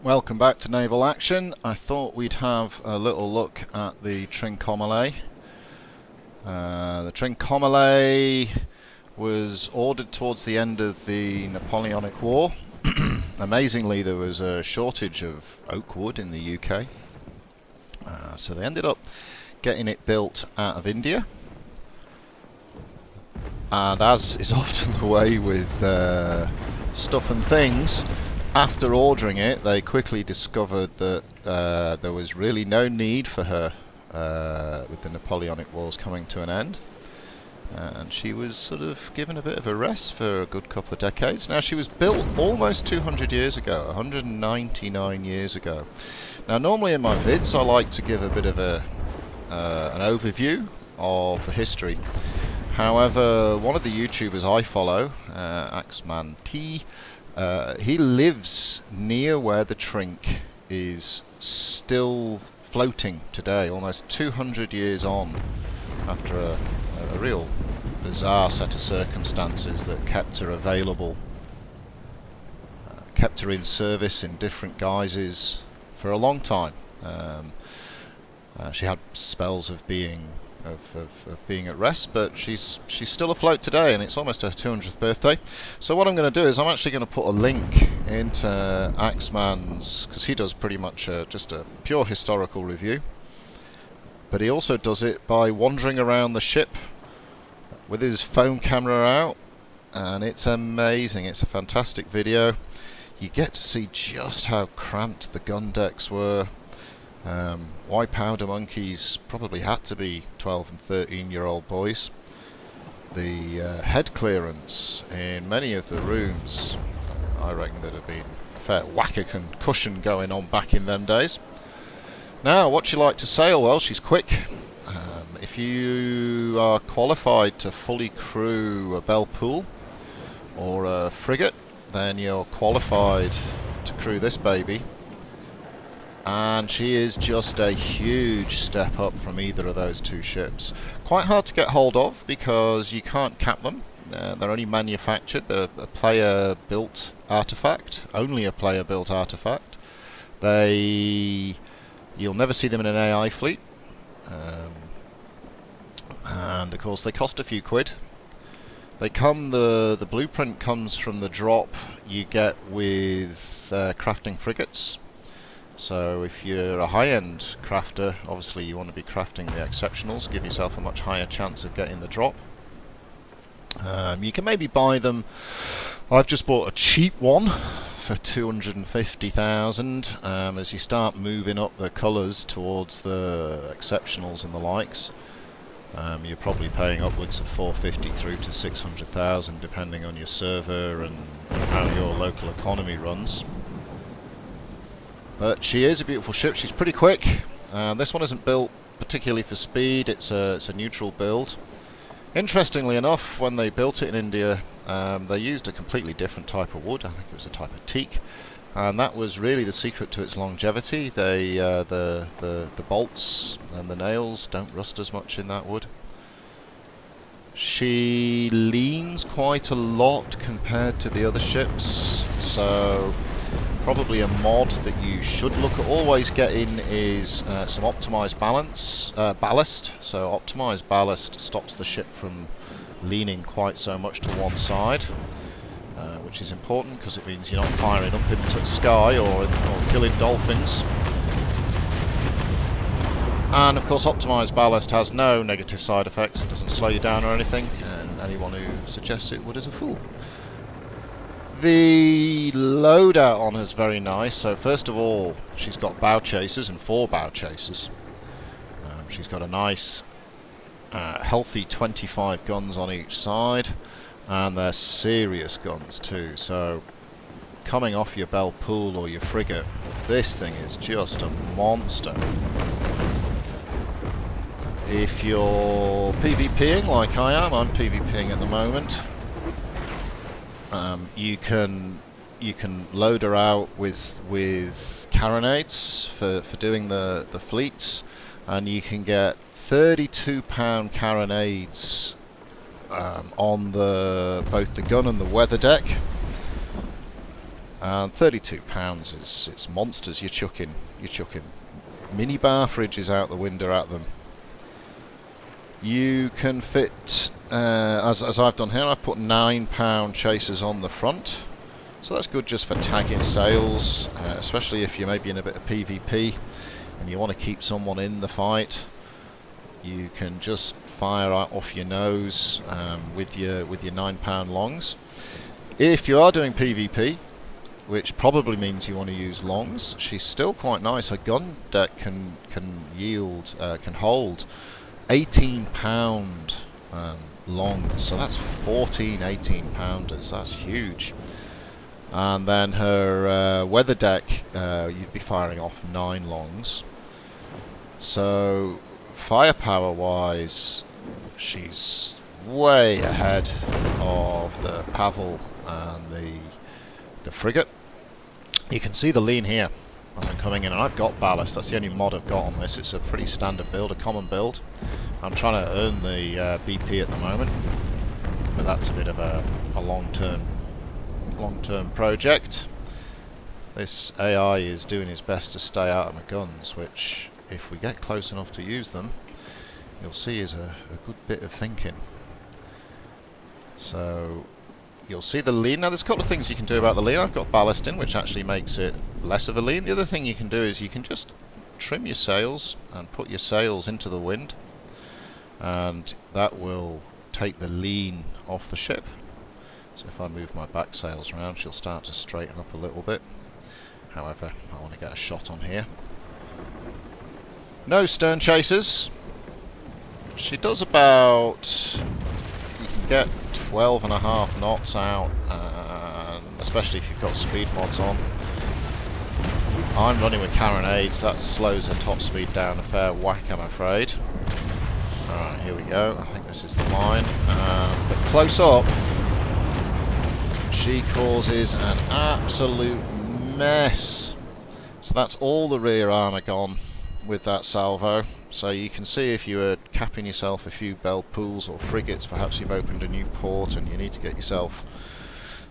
Welcome back to Naval Action. I thought we'd have a little look at the Trincomalee. The Trincomalee was ordered towards the end of the Napoleonic War. Amazingly, there was a shortage of oak wood in the UK. So they ended up getting it built out of India. And as is often the way with stuff and things, after ordering it, they quickly discovered that there was really no need for her with the Napoleonic Wars coming to an end. And she was sort of given a bit of a rest for a good couple of decades. Now, she was built almost 200 years ago, 199 years ago. Now, normally in my vids, I like to give a bit of an overview of the history. However, one of the YouTubers I follow, Axeman T, he lives near where the Trink is still floating today, almost 200 years on, after a real bizarre set of circumstances that kept her available, kept her in service in different guises for a long time. She had spells of being at rest, but she's still afloat today, and it's almost her 200th birthday. So what I'm going to do is I'm actually going to put a link into Axeman's, because he does pretty much just a pure historical review, but he also does it by wandering around the ship with his phone camera out, and it's amazing. It's a fantastic video. You get to see just how cramped the gun decks were. Why powder monkeys probably had to be 12 and 13-year-old boys. The head clearance in many of the rooms, I reckon there'd have been a fair whack of concussion going on back in them days. Now, what's she like to sail? Well, she's quick. If you are qualified to fully crew a Belle Poule or a frigate, then you're qualified to crew this baby. And she is just a huge step up from either of those two ships. Quite hard to get hold of because you can't cap them. They're only manufactured. They're a player-built artifact, only a player-built artifact. You'll never see them in an AI fleet. And of course they cost a few quid. The blueprint comes from the drop you get with crafting frigates. So if you're a high-end crafter, obviously you want to be crafting the exceptionals, give yourself a much higher chance of getting the drop. You can maybe buy them. I've just bought a cheap one for 250,000. As you start moving up the colours towards the exceptionals and the likes, you're probably paying upwards of 450 through to 600,000, depending on your server and how your local economy runs. But she is a beautiful ship. She's pretty quick. This one isn't built particularly for speed. It's a neutral build. Interestingly enough, when they built it in India, they used a completely different type of wood. I think it was a type of teak, and that was really the secret to its longevity. The bolts and the nails don't rust as much in that wood. She leans quite a lot compared to the other ships, so probably a mod that you should look at always getting is some optimized ballast. So optimized ballast stops the ship from leaning quite so much to one side, which is important because it means you're not firing up into the sky or killing dolphins. And of course optimized ballast has no negative side effects. It doesn't slow you down or anything, and anyone who suggests it would is a fool. The loadout on her is very nice. So first of all, she's got bow chasers and 4 bow chasers. She's got a nice healthy 25 guns on each side, and they're serious guns too. So coming off your Belle Poule or your frigate, this thing is just a monster. If you're PvPing like I am, I'm PvPing at the moment. You can load her out with carronades for doing the fleets, and you can get 32-pound carronades on both the gun and the weather deck. And £32 is it's monsters. You're chucking minibar fridges out the window at them. You can fit, as I've done here, I've put £9 chasers on the front. So that's good just for tagging sails, especially if you're maybe in a bit of PvP and you want to keep someone in the fight. You can just fire out off your nose with your £9 longs. If you are doing PvP, which probably means you want to use longs, she's still quite nice. Her gun deck can hold £18 longs, so that's 14 18-pounders. That's huge. And then her weather deck, you'd be firing off 9 longs. So firepower wise, she's way ahead of the Pavel and the frigate. You can see the lean here as I'm coming in, and I've got ballast. That's the only mod I've got on this. It's a pretty standard build, a common build. I'm trying to earn the BP at the moment, but that's a bit of a long-term project. This AI is doing his best to stay out of my guns, which, if we get close enough to use them, you'll see is a good bit of thinking. So you'll see the lean. Now there's a couple of things you can do about the lean. I've got ballast in, which actually makes it less of a lean. The other thing you can do is you can just trim your sails and put your sails into the wind, and that will take the lean off the ship. So if I move my back sails around, she'll start to straighten up a little bit. However, I want to get a shot on here. No stern chasers. She does about, you can get 12.5 knots out, especially if you've got speed mods on. I'm running with carronades. That slows the top speed down a fair whack, I'm afraid. Alright, here we go. I think this is the line. But close up, she causes an absolute mess. So that's all the rear armour gone with that salvo. So you can see if you were capping yourself a few bell pools or frigates, perhaps you've opened a new port and you need to get yourself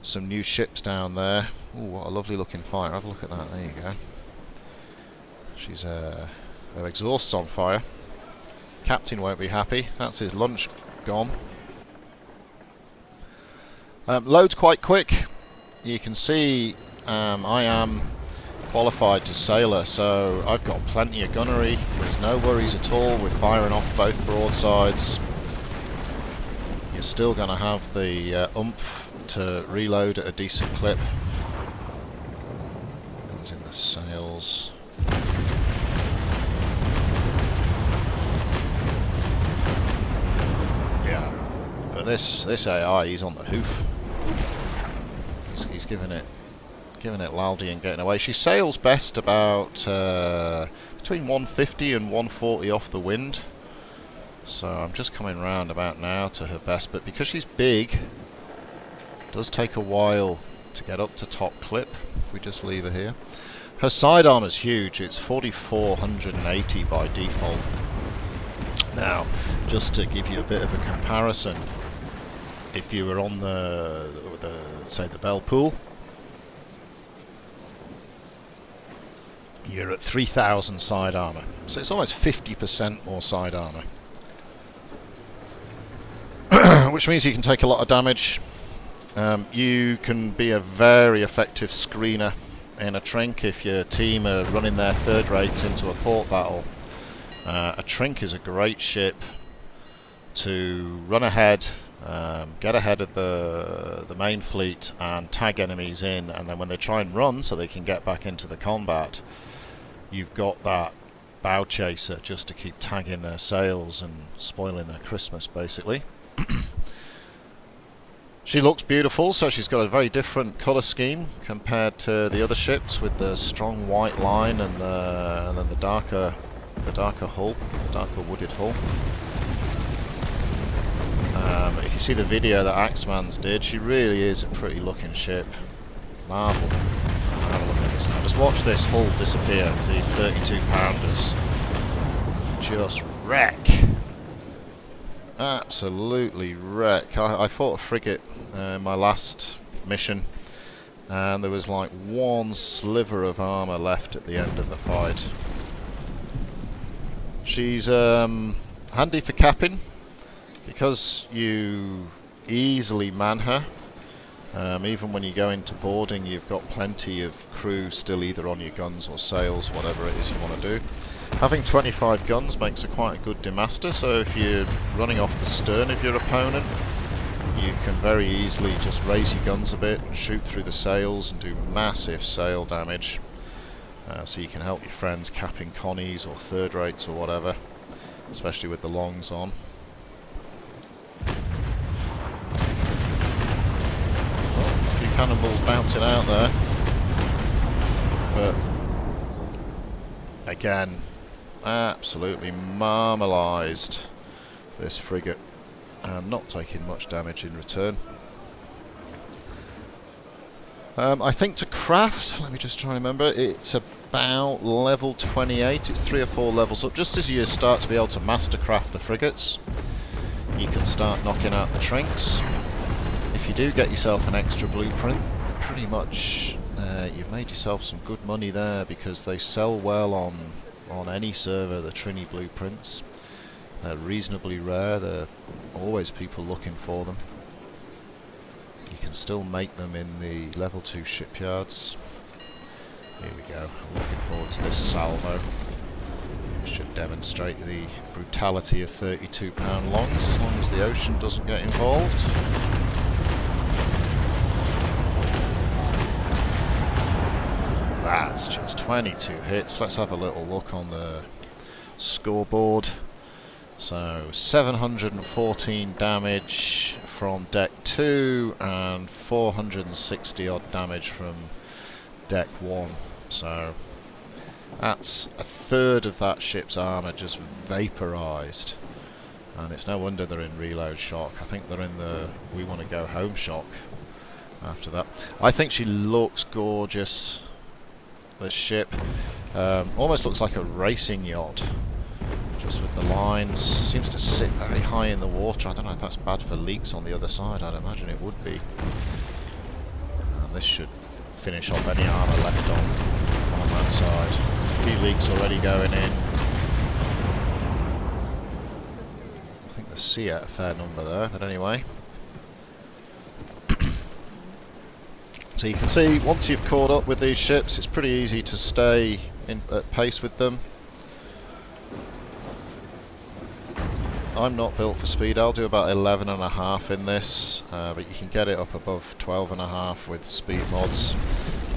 some new ships down there. Ooh, what a lovely looking fire. Have a look at that. There you go. She's her exhaust's on fire. Captain won't be happy. That's his lunch gone. Loads quite quick. You can see I am qualified to sailor, so I've got plenty of gunnery. There's no worries at all with firing off both broadsides. You're still going to have the oomph to reload at a decent clip. Comes in the sails. Yeah, but this AI, he's on the hoof. He's giving it laldy and getting away. She sails best about between 150 and 140 off the wind. So I'm just coming round about now to her best, but because she's big, it does take a while to get up to top clip if we just leave her here. Her side armor's huge. It's 4,480 by default. Now, just to give you a bit of a comparison, if you were on say the bell pool, you're at 3,000 side armor, so it's almost 50% more side armor, which means you can take a lot of damage. You can be a very effective screener in a Trink if your team are running their third rates into a port battle. A Trink is a great ship to run ahead, get ahead of the main fleet and tag enemies in, and then when they try and run so they can get back into the combat, you've got that bow chaser just to keep tagging their sails and spoiling their Christmas, basically. She looks beautiful, so she's got a very different colour scheme compared to the other ships with the strong white line and then the darker hull, darker wooded hull. If you see the video that Axeman's did, she really is a pretty looking ship. Marvel. Have a look at this now. Just watch this hull disappear as these 32-pounders just wreck. Absolutely wreck. I fought a frigate in my last mission, and there was like one sliver of armour left at the end of the fight. She's handy for capping, because you easily man her. Even when you go into boarding, you've got plenty of crew still either on your guns or sails, whatever it is you want to do. Having 25 guns makes her quite a good demaster, so if you're running off the stern of your opponent, you can very easily just raise your guns a bit and shoot through the sails and do massive sail damage. So you can help your friends capping connies or third rates or whatever, especially with the longs on. Cannonballs bouncing out there, but again, absolutely marmalised this frigate, and not taking much damage in return. I think to craft, let me just try and remember, it's about level 28, it's 3 or 4 levels up. Just as you start to be able to mastercraft the frigates, you can start knocking out the trinks. If you do get yourself an extra blueprint, pretty much you've made yourself some good money there, because they sell well on any server, the Trini blueprints. They're reasonably rare, there are always people looking for them. You can still make them in the level 2 shipyards. Here we go, I'm looking forward to this salvo. It should demonstrate the brutality of 32-pound longs, as long as the ocean doesn't get involved. That's just 22 hits. Let's have a little look on the scoreboard. So 714 damage from deck 2 and 460 odd damage from deck 1. So that's a third of that ship's armour just vaporised. And it's no wonder they're in reload shock. I think they're in the we want to go home shock after that. I think she looks gorgeous. This ship almost looks like a racing yacht, just with the lines. Seems to sit very high in the water. I don't know if that's bad for leaks on the other side. I'd imagine it would be. And this should finish off any armour left on that side. A few leaks already going in. I think the sea at a fair number there, but anyway. So you can see, once you've caught up with these ships, it's pretty easy to stay at pace with them. I'm not built for speed. I'll do about 11.5 in this, but you can get it up above 12.5 with speed mods.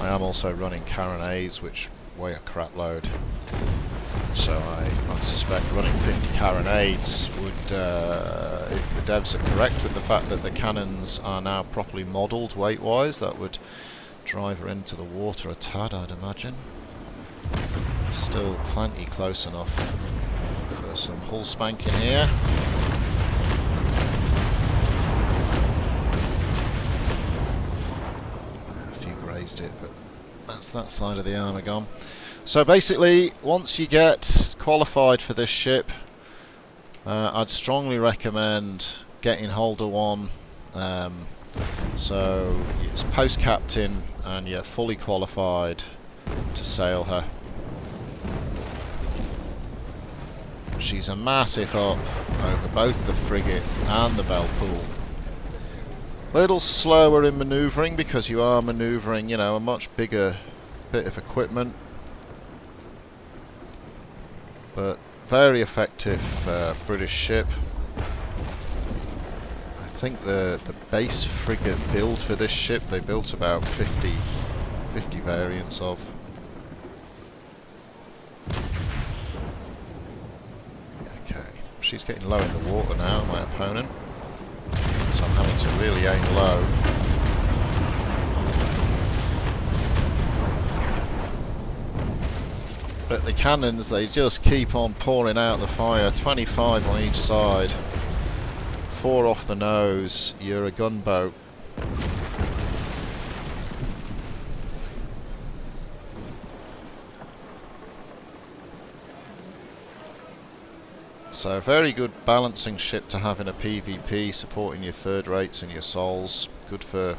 I am also running carronades, which weigh a crap load. So I suspect running 50 carronades would, if the devs are correct with the fact that the cannons are now properly modelled weight-wise, that would drive her into the water a tad, I'd imagine. Still plenty close enough for some hull spanking here. A few grazed it, but that's that side of the armour gone. So basically, once you get qualified for this ship, I'd strongly recommend getting hold of one. So it's post-captain and you're fully qualified to sail her. She's a massive up over both the frigate and the bell pool. A little slower in manoeuvring because you are manoeuvring, you know, a much bigger bit of equipment. But very effective British ship. I think the base frigate build for this ship, they built about 50 variants of. Okay, she's getting low in the water now, my opponent. So I'm having to really aim low. But the cannons, they just keep on pouring out the fire. 25 on each side. 4 off the nose. You're a gunboat. So very good balancing ship to have in a PvP, supporting your third rates and your souls. Good for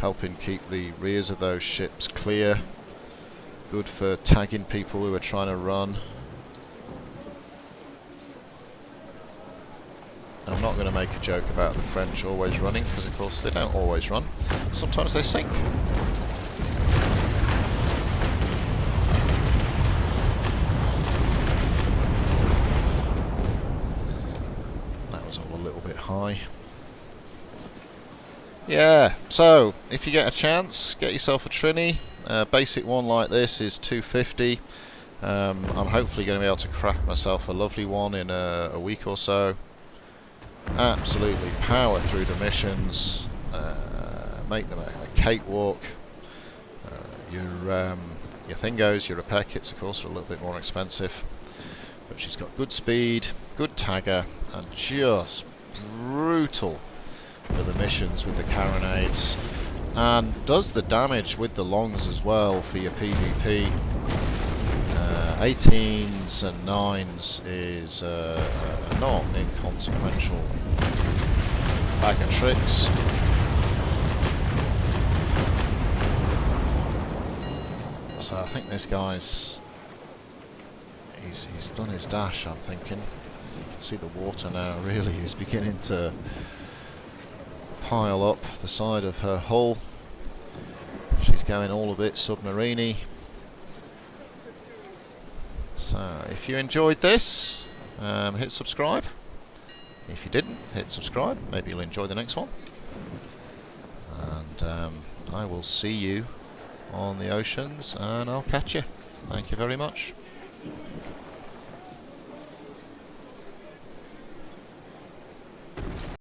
helping keep the rears of those ships clear. Good for tagging people who are trying to run. I'm not going to make a joke about the French always running, because of course they don't always run. Sometimes they sink. That was all a little bit high. Yeah, so if you get a chance, get yourself a Trini. Basic one like this is 250. I'm hopefully going to be able to craft myself a lovely one in a week or so. Absolutely power through the missions, make them a cakewalk. Your Thingos, your repair kits of course are a little bit more expensive, but she's got good speed, good tagger, and just brutal for the missions with the carronades, and does the damage with the longs as well for your PvP. 18s and 9s is a not inconsequential bag of tricks. So I think this guy's he's done his dash, I'm thinking. You can see the water now really is beginning to pile up the side of her hull. She's going all a bit submarine-y. So if you enjoyed this, hit subscribe. If you didn't, hit subscribe. Maybe you'll enjoy the next one. And I will see you on the oceans, and I'll catch you. Thank you very much.